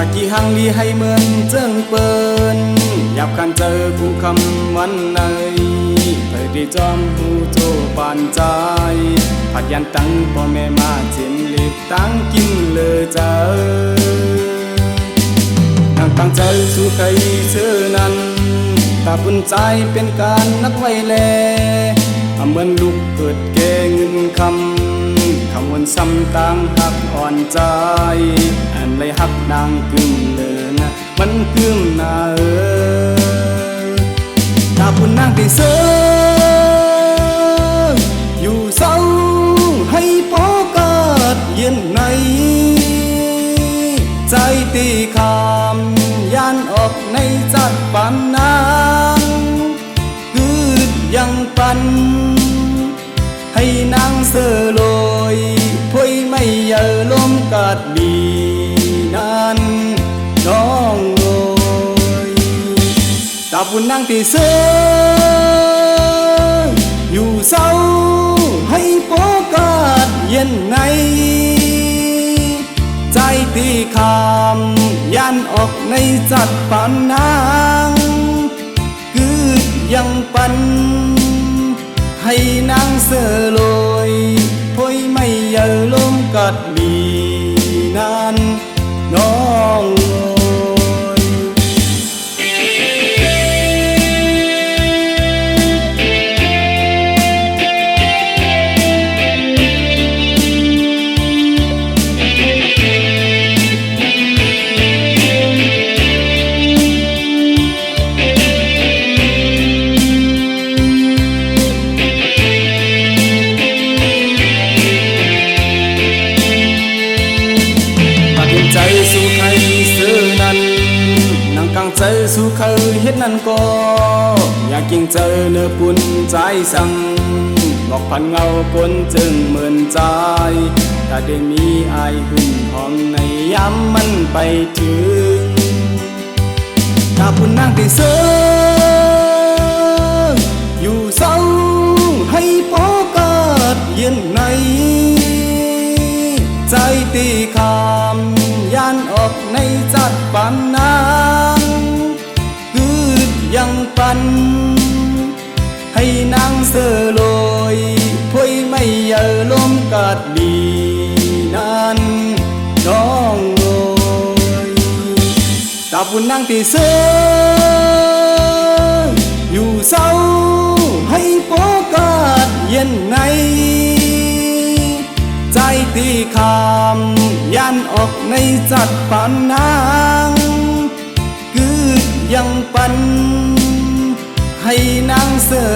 ากกี่หังดีให้เหมือนเจิงเปินอยากกันเจอผู้คำวันไหนเธอได้จอมผู้โจปานใจผัดยันตั้งพ่อแม่มาเจียมเล็บตั้งกินเลยเจอนางตั้งใจสู่ใครเชื่อนั้นตาปุ่นใจเป็นการนักไว้แลเหมือนลูกเกิดแก่เงินคำวนซ้ำต่างหักอ่อนใจอันเลยหักนางกึ่งเลยนะมันกึ่งนาตาปุ่นนางที่เสืออยู่เศร้าให้โปกัดเย็นในใจตีคำยันออกในจัดปานนางคืดยังปันให้นางเสือลอยพวยไม่เยอะลมกัดดีนั้นน้องโอยตาปุ่นนางที่เสืออยู่เศร้าให้โปกัดเย็นในใจตีคำยันออกในจัดปานนางคืดยังปันให้นางเสือลอยพวยไม่เยอะลมกัดดีนั้นน้องใจสู่ใครซื้อนั้นนั่งกลางใจสู่ใครเฮ็ดนั้นก็อยากกินเจอเนื้อปุ่นใจสั่งบอกพันเงาคนจึงเหมือนใจถ้าได้มีอายหุ่นหอมในย้ำมันไปถึงถ้าปุ่นนางที่เสืออยู่เศร้าให้โปกัดเย็นในใจตีคำยันออกในจัดปานนางคืดยังปันให้นางเสือลอยพวยไม่เยอะลมกัดดีนั้นน้องโอยตาปุ่นนางที่เสืออยู่เศร้าให้โปกัดเย็นในใจตีคำยันออกในจัดปานนางคืดยังปันให้นางเสือ